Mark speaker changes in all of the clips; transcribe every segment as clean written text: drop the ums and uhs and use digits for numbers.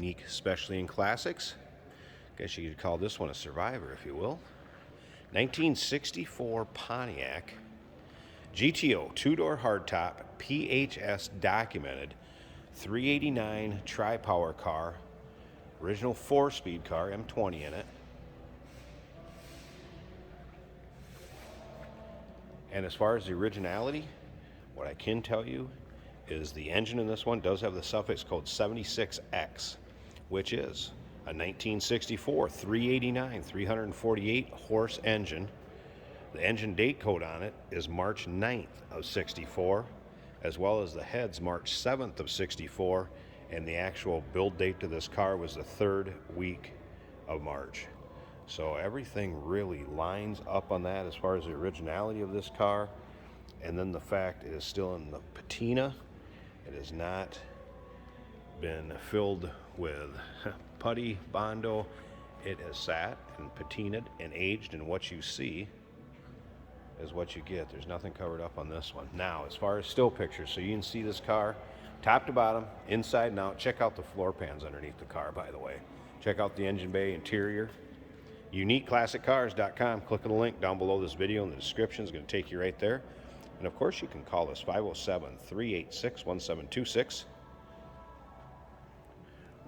Speaker 1: unique, especially in classics. Guess you could call this one a survivor, if you will. 1964 Pontiac GTO, two-door hardtop, PHS documented, 389 tri-power car, original 4-speed car, M20 in it. And as far as the originality, what I can tell you is the engine in this one does have the suffix code 76X, which is a 1964 389 348 horse engine. The engine date code on it is March 9th of 64, as well as the heads March 7th of 64, and the actual build date to this car was the 3rd week of March. So everything really lines up on that as far as the originality of this car, and then the fact it is still in the patina. It has not been filled with putty, bondo. It has sat and patinaed and aged, and what you see is what you get. There's nothing covered up on this one. Now, as far as still pictures, so you can see this car top to bottom, inside and out. Check out the floor pans underneath the car, by the way. Check out the engine bay interior. UniqueClassicCars.com. Click on the link down below this video in the description. It's going to take you right there. And of course, you can call us 507-386-1726.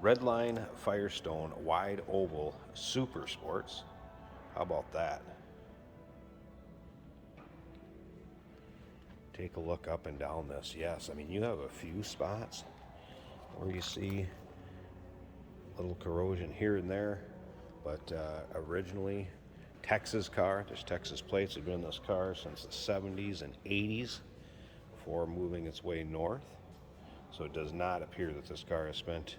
Speaker 1: Redline Firestone Wide Oval Super Sports. How about that? Take a look up and down this. Yes, I mean, you have a few spots where you see a little corrosion here and there, but originally Texas car. There's Texas plates. Have been in this car since the 70s and 80s before moving its way north. So it does not appear that this car has spent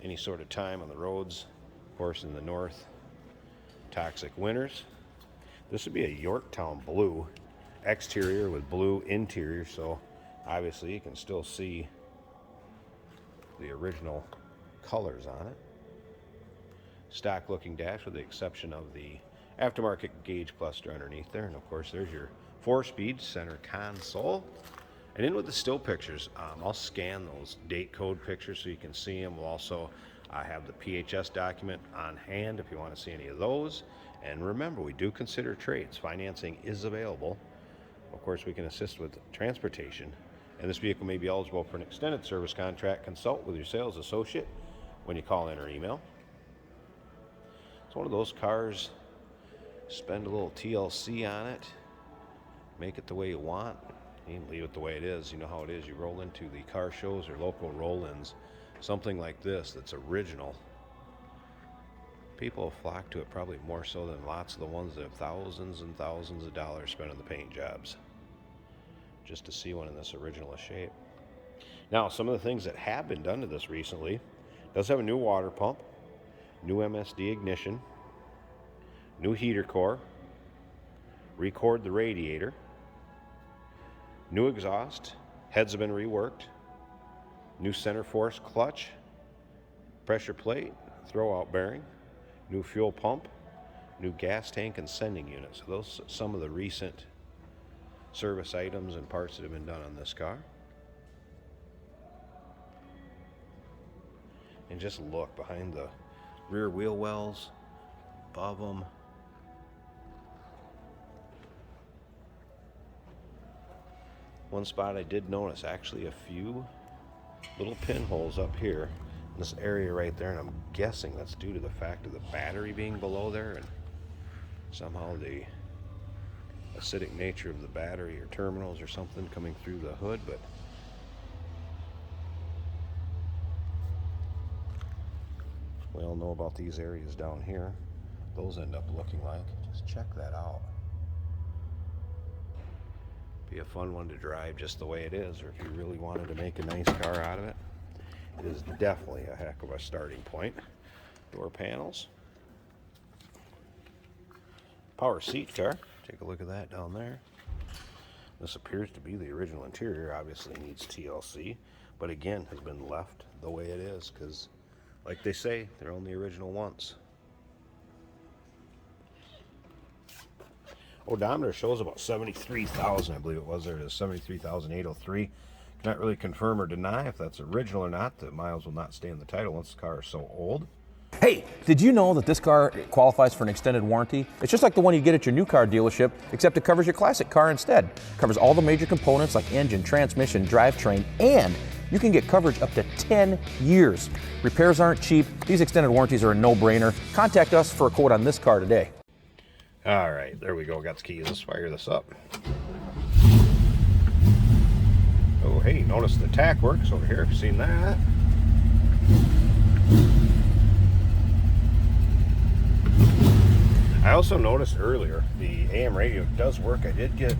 Speaker 1: any sort of time on the roads. Of course, in the north, toxic winters. This would be a Yorktown blue exterior with blue interior, so obviously you can still see the original colors on it. Stock looking dash with the exception of the aftermarket gauge cluster underneath there, and of course there's your 4-speed center console. And in with the still pictures, I'll scan those date code pictures so you can see them. We'll also have the PHS document on hand if you want to see any of those. And remember, we do consider trades. Financing is available. Of course, we can assist with transportation, and this vehicle may be eligible for an extended service contract. Consult with your sales associate when you call in or email. It's one of those cars, spend a little TLC on it, make it the way you want, you can leave it the way it is. You know how it is. You roll into the car shows or local roll-ins, something like this that's original. People flock to it probably more so than lots of the ones that have thousands and thousands of dollars spent on the paint jobs just to see one in this original shape. Now, some of the things that have been done to this recently: does have a new water pump, new MSD ignition, new heater core, record the radiator, new exhaust, heads have been reworked, new center force clutch, pressure plate, throwout bearing, new fuel pump, new gas tank and sending unit. So those are some of the recent service items and parts that have been done on this car. And just look behind the rear wheel wells, above them. One spot I did notice actually a few little pinholes up here. This area right there, and I'm guessing that's due to the fact of the battery being below there and somehow the acidic nature of the battery or terminals or something coming through the hood. But we all know about these areas down here. Those end up looking like. Just check that out. Be a fun one to drive just the way it is, or if you really wanted to make a nice car out of it. It is definitely a heck of a starting point. Door panels. Power seat car. Take a look at that down there. This appears to be the original interior. Obviously needs TLC, but again has been left the way it is because, like they say, they're only original once. Odometer shows about 73,000, I believe it was. There it is, 73,803. Not really confirm or deny if that's original or not. The miles will not stay in the title once the car is so old.
Speaker 2: Hey, did you know that this car qualifies for an extended warranty? It's just like the one you get at your new car dealership, except it covers your classic car instead. It covers all the major components like engine, transmission, drivetrain, and you can get coverage up to 10 years. Repairs aren't cheap. These extended warranties are a no-brainer. Contact us for a quote on this car today.
Speaker 1: All right, there we go. Got the keys. Let's fire this up. Oh, hey, notice the tack works over here. Have you seen that? I also noticed earlier the AM radio does work. I did get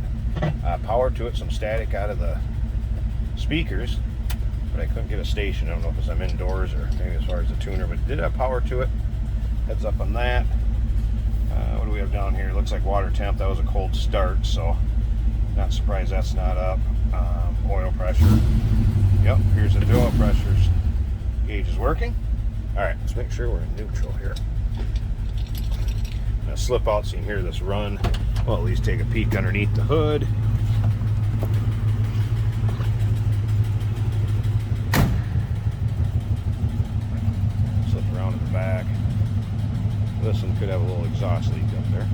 Speaker 1: power to it, some static out of the speakers, but I couldn't get a station. I don't know if it's I'm indoors or maybe as far as the tuner, but it did have power to it. Heads up on that. What do we have down here? Looks like water temp. That was a cold start, so not surprised that's not up. Oil pressure. Yep, here's the oil pressure gauge is working. All right, let's make sure we're in neutral here. Now slip out so you can hear this run. Well, at least take a peek underneath the hood. Slip around in the back. This one could have a little exhaust leak up there.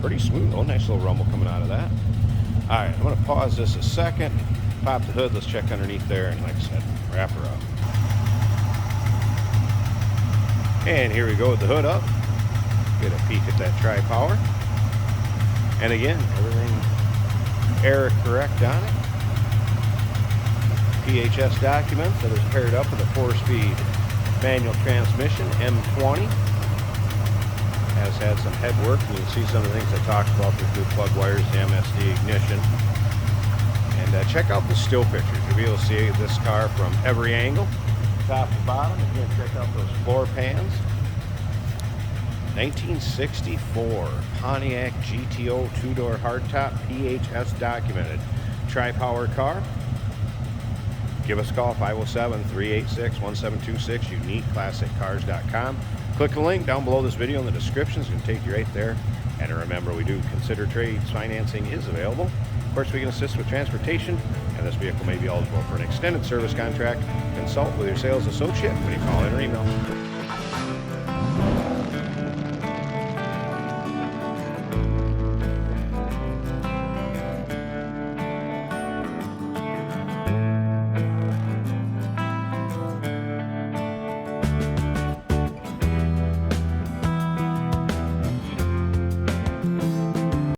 Speaker 1: Pretty smooth. Oh, nice little rumble coming out of that. All right, I'm going to pause this a second. Pop the hood. Let's check underneath there, and like I said, wrap her up. And here we go with the hood up. Get a peek at that tri-power. And again, everything error correct on it. PHS documents that is paired up with a 4-speed manual transmission, M20. Has had some head work. You can see some of the things I talked about. There's new plug wires, the MSD ignition. And check out the still pictures. You'll be able to see this car from every angle, top to bottom. Again, check out those floor pans. 1964 Pontiac GTO 2-door hardtop, PHS documented tri-power car. Give us a call, 507-386-1726, uniqueclassiccars.com. Click the link down below this video in the description. It's going to take you right there. And remember, we do consider trades. Financing is available. Of course, we can assist with transportation, and this vehicle may be eligible for an extended service contract. Consult with your sales associate when you call in or email.